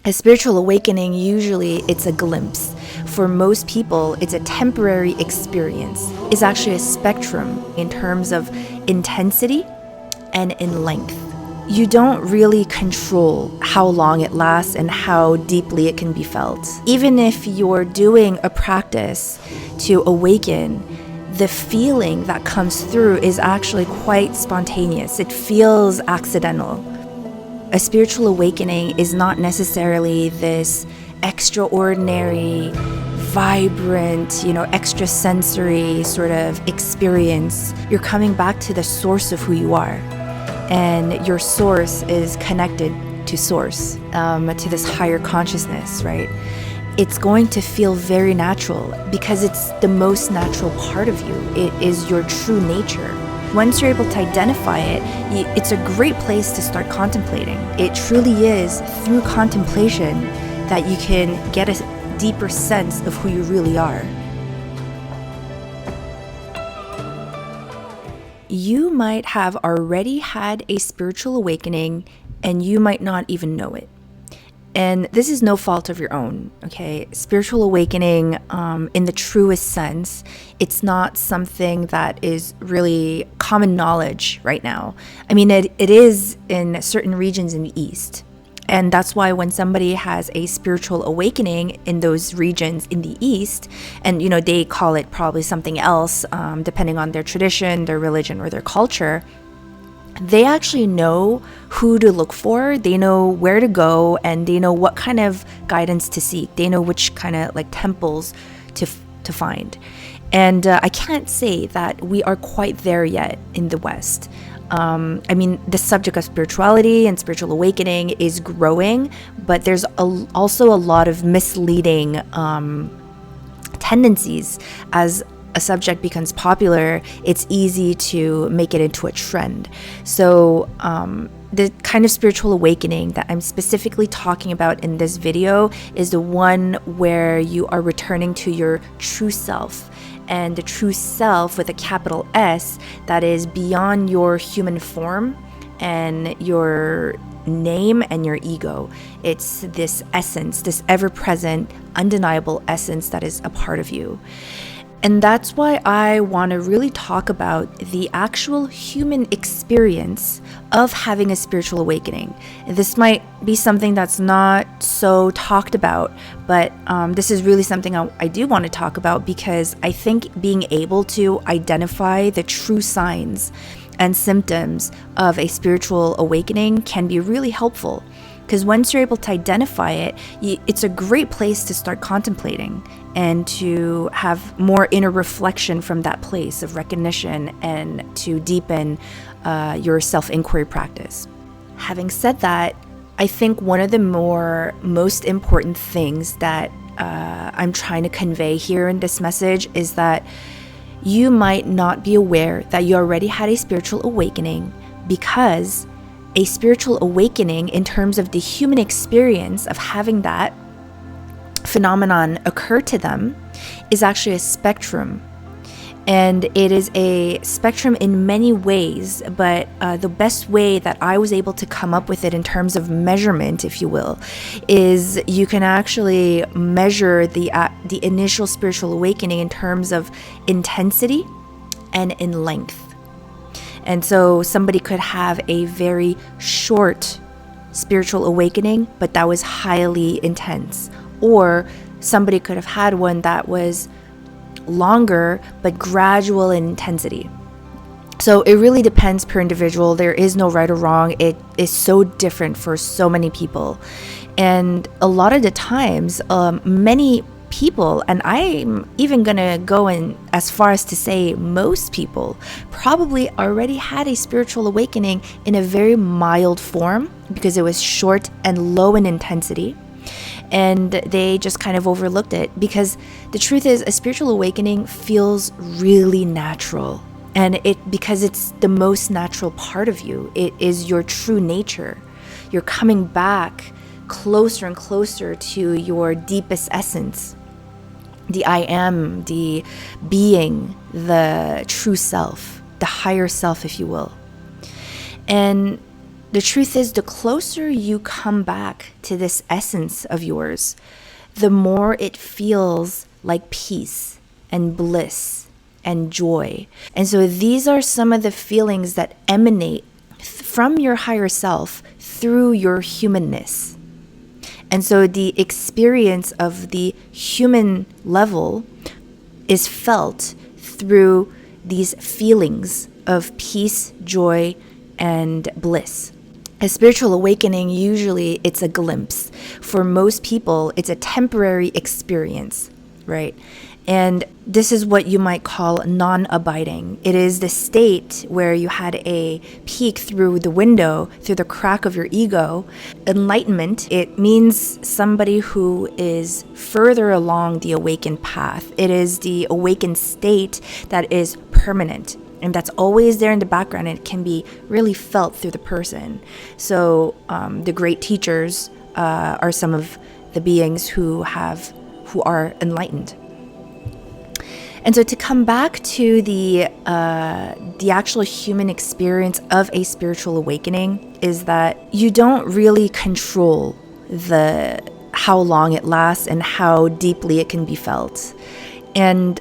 A spiritual awakening, usually it's a glimpse. For most people, it's a temporary experience. It's actually a spectrum in terms of intensity and in length. You don't really control how long it lasts and how deeply it can be felt. Even if you're doing a practice to awaken, the feeling that comes through is actually quite spontaneous. It feels accidental. A spiritual awakening is not necessarily this extraordinary, vibrant, extrasensory sort of experience. You're coming back to the source of who you are. And your source is connected to source, to this higher consciousness, right? It's going to feel very natural because it's the most natural part of you. It is your true nature. Once you're able to identify it, it's a great place to start contemplating. It truly is through contemplation that you can get a deeper sense of who you really are. You might have already had a spiritual awakening and you might not even know it. And this is no fault of your own, okay? Spiritual awakening, in the truest sense, it's not something that is really common knowledge right now. I mean, it is in certain regions in the East. And that's why when somebody has a spiritual awakening in those regions in the East, and they call it probably something else, depending on their tradition, their religion, or their culture, they actually know who to look for, they know where to go, and they know what kind of guidance to seek. They know which kind of temples to find. And I can't say that we are quite there yet in the West. I mean, the subject of spirituality and spiritual awakening is growing, but there's also a lot of misleading tendencies. As a subject becomes popular, it's easy to make it into a trend. So the kind of spiritual awakening that I'm specifically talking about in this video is the one where you are returning to your true self. And the true self with a capital S that is beyond your human form and your name and your ego. It's this essence, this ever-present, undeniable essence that is a part of you. And that's why I want to really talk about the actual human experience of having a spiritual awakening. This might be something that's not so talked about, but this is really something I do want to talk about, because I think being able to identify the true signs and symptoms of a spiritual awakening can be really helpful. Because once you're able to identify it, it's a great place to start contemplating and to have more inner reflection from that place of recognition and to deepen your self-inquiry practice. Having said that, I think one of the most important things that I'm trying to convey here in this message is that you might not be aware that you already had a spiritual awakening, because a spiritual awakening, in terms of the human experience of having that phenomenon occur to them, is actually a spectrum. And it is a spectrum in many ways, but the best way that I was able to come up with it in terms of measurement, if you will, is you can actually measure the initial spiritual awakening in terms of intensity and in length. And so somebody could have a very short spiritual awakening, but that was highly intense. Or somebody could have had one that was longer, but gradual in intensity. So it really depends per individual. There is no right or wrong. It is so different for so many people. And a lot of the times, many people, and I'm even gonna go in as far as to say most people, probably already had a spiritual awakening in a very mild form, because it was short and low in intensity, and they just kind of overlooked it. Because the truth is, a spiritual awakening feels really natural, and because it's the most natural part of you. It is your true nature. You're coming back closer and closer to your deepest essence, the I am, the being, the true self, the higher self, if you will. And The truth is, the closer you come back to this essence of yours, the more it feels like peace and bliss and joy. And so these are some of the feelings that emanate from your higher self through your humanness. And so the experience of the human level is felt through these feelings of peace, joy, and bliss. A spiritual awakening, usually it's a glimpse. For most people, it's a temporary experience, right? And this is what you might call non-abiding. It is the state where you had a peek through the window, through the crack of your ego. Enlightenment, it means somebody who is further along the awakened path. It is the awakened state that is permanent. And that's always there in the background, and it can be really felt through the person. So the great teachers are some of the beings who are enlightened. And so to come back to the actual human experience of a spiritual awakening is that you don't really control how long it lasts and how deeply it can be felt. And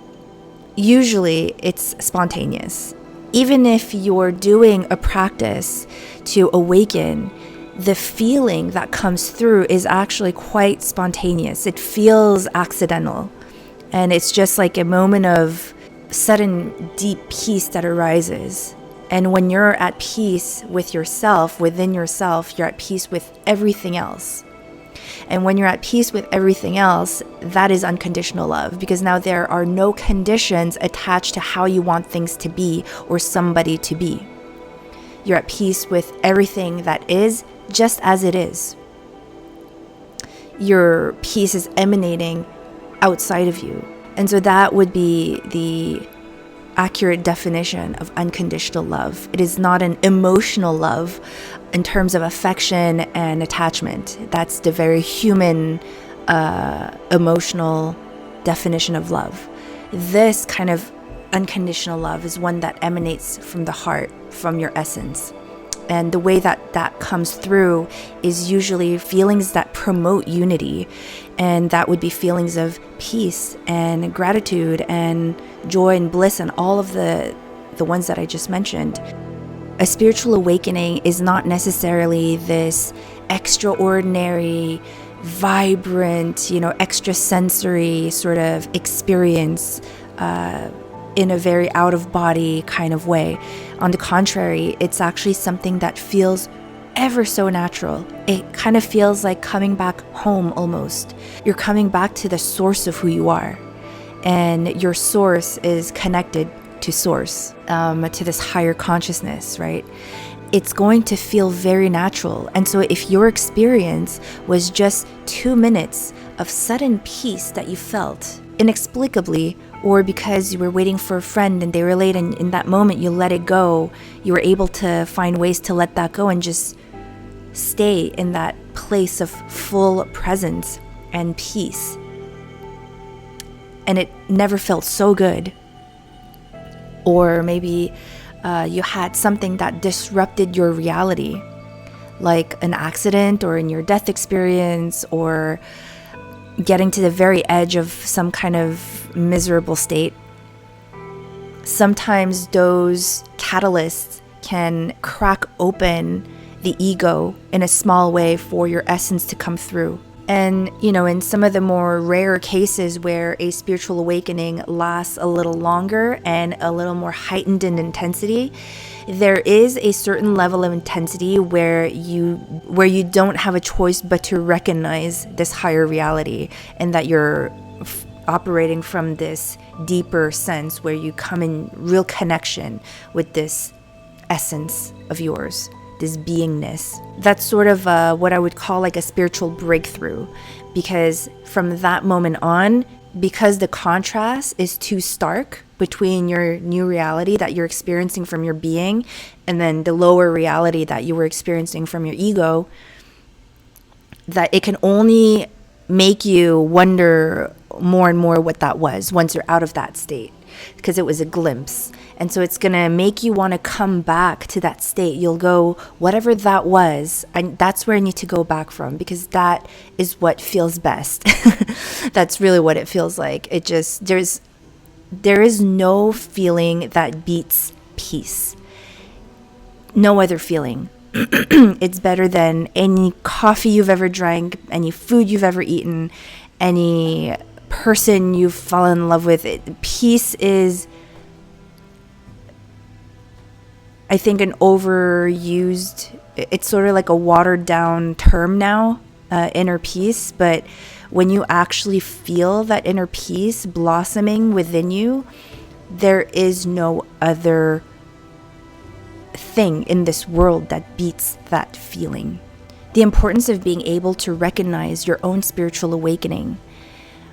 usually it's spontaneous. Even if you're doing a practice to awaken, the feeling that comes through is actually quite spontaneous. It feels accidental. And it's just like a moment of sudden deep peace that arises. And when you're at peace with yourself, within yourself, you're at peace with everything else. And when you're at peace with everything else, that is unconditional love, because now there are no conditions attached to how you want things to be or somebody to be. You're at peace with everything that is just as it is. Your peace is emanating outside of you. And so that would be the accurate definition of unconditional love. It is not an emotional love in terms of affection and attachment. That's the very human, emotional definition of love. This kind of unconditional love is one that emanates from the heart, from your essence. And the way that comes through is usually feelings that promote unity. And that would be feelings of peace and gratitude and joy and bliss and all of the ones that I just mentioned. A spiritual awakening is not necessarily this extraordinary, vibrant, extrasensory sort of experience in a very out-of-body kind of way. On the contrary, it's actually something that feels ever so natural. It kind of feels like coming back home almost. You're coming back to the source of who you are. And your source is connected to source, to this higher consciousness, right? It's going to feel very natural. And so if your experience was just 2 minutes of sudden peace that you felt inexplicably, or because you were waiting for a friend and they were late and in that moment you let it go, you were able to find ways to let that go and just stay in that place of full presence and peace. And it never felt so good. Or maybe you had something that disrupted your reality, like an accident or in your death experience, or getting to the very edge of some kind of miserable state. Sometimes those catalysts can crack open the ego in a small way for your essence to come through. And, in some of the more rare cases where a spiritual awakening lasts a little longer and a little more heightened in intensity, there is a certain level of intensity where you don't have a choice but to recognize this higher reality, and that you're operating from this deeper sense where you come in real connection with this essence of yours, this beingness. That's sort of what I would call like a spiritual breakthrough, because from that moment on, because the contrast is too stark between your new reality that you're experiencing from your being and then the lower reality that you were experiencing from your ego, that it can only make you wonder more and more what that was once you're out of that state, because it was a glimpse. And so it's going to make you want to come back to that state. You'll go, whatever that was, and that's where I need to go back from, because that is what feels best. That's really what it feels like. It just, there is no feeling that beats peace. No other feeling. It's better than any coffee you've ever drank, any food you've ever eaten, any person you've fallen in love with. Peace is, I think, an overused, it's sort of like a watered down term now, inner peace. But when you actually feel that inner peace blossoming within you, there is no other thing in this world that beats that feeling. The importance of being able to recognize your own spiritual awakening,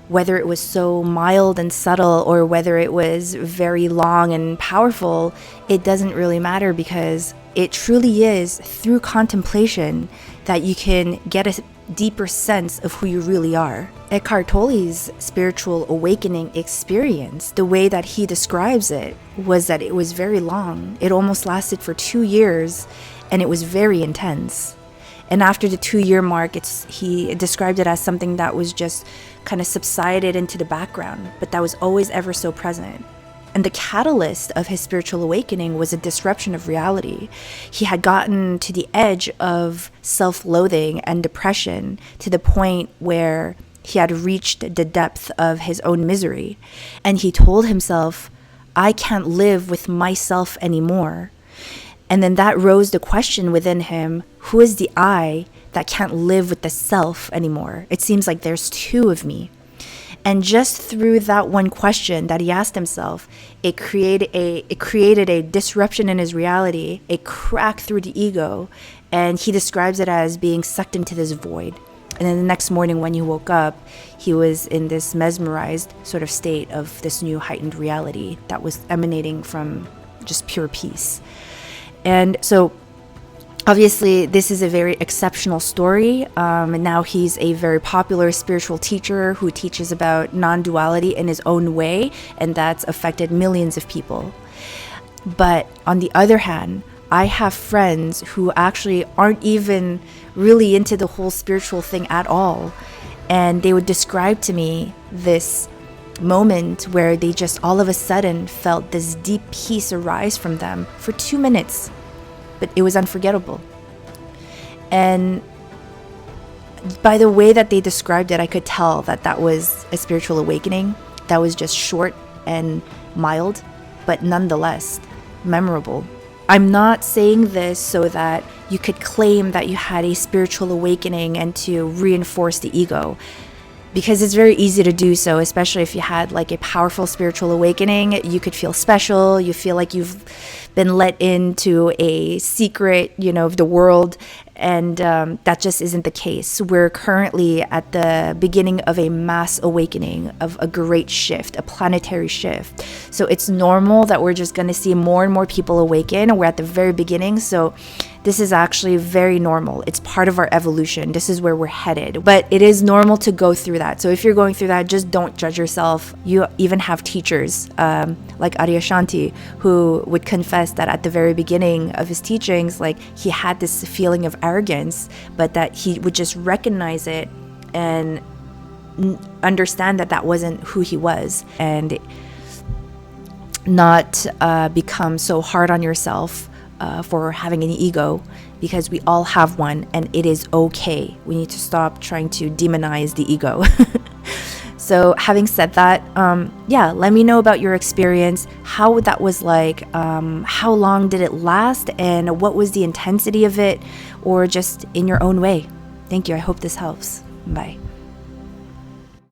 whether it was so mild and subtle or whether it was very long and powerful, it doesn't really matter, because it truly is through contemplation that you can get a deeper sense of who you really are. Eckhart Tolle's spiritual awakening experience, the way that he describes it, was that it was very long. It almost lasted for 2 years, and it was very intense. And after the 2-year mark, he described it as something that was just kind of subsided into the background, but that was always ever so present. And the catalyst of his spiritual awakening was a disruption of reality. He had gotten to the edge of self-loathing and depression, to the point where he had reached the depth of his own misery. And he told himself, I can't live with myself anymore. And then that rose the question within him, who is the I that can't live with the self anymore? It seems like there's two of me. And just through that one question that he asked himself, it created a disruption in his reality, a crack through the ego, and he describes it as being sucked into this void. And then the next morning when he woke up, he was in this mesmerized sort of state of this new heightened reality that was emanating from just pure peace. And so obviously, this is a very exceptional story. And now he's a very popular spiritual teacher who teaches about non-duality in his own way, and that's affected millions of people. But on the other hand, I have friends who actually aren't even really into the whole spiritual thing at all. And they would describe to me this moment where they just all of a sudden felt this deep peace arise from them for 2 minutes. But it was unforgettable. And by the way that they described it, I could tell that that was a spiritual awakening that was just short and mild, but nonetheless memorable. I'm not saying this so that you could claim that you had a spiritual awakening and to reinforce the ego, because it's very easy to do so, especially if you had like a powerful spiritual awakening. You could feel special. You feel like you've been let into a secret, of the world. And that just isn't the case. We're currently at the beginning of a mass awakening, of a great shift, a planetary shift. So it's normal that we're just going to see more and more people awaken. We're at the very beginning. So this is actually very normal. It's part of our evolution. This is where we're headed. But it is normal to go through that. So if you're going through that, just don't judge yourself. You even have teachers like Adyashanti, who would confess that at the very beginning of his teachings, like he had this feeling of arrogance, but that he would just recognize it and understand that that wasn't who he was, and not become so hard on yourself for having an ego, because we all have one and it is okay. We need to stop trying to demonize the ego. So having said that, let me know about your experience, how that was like, how long did it last, and what was the intensity of it, or just in your own way. Thank you. I hope this helps. Bye.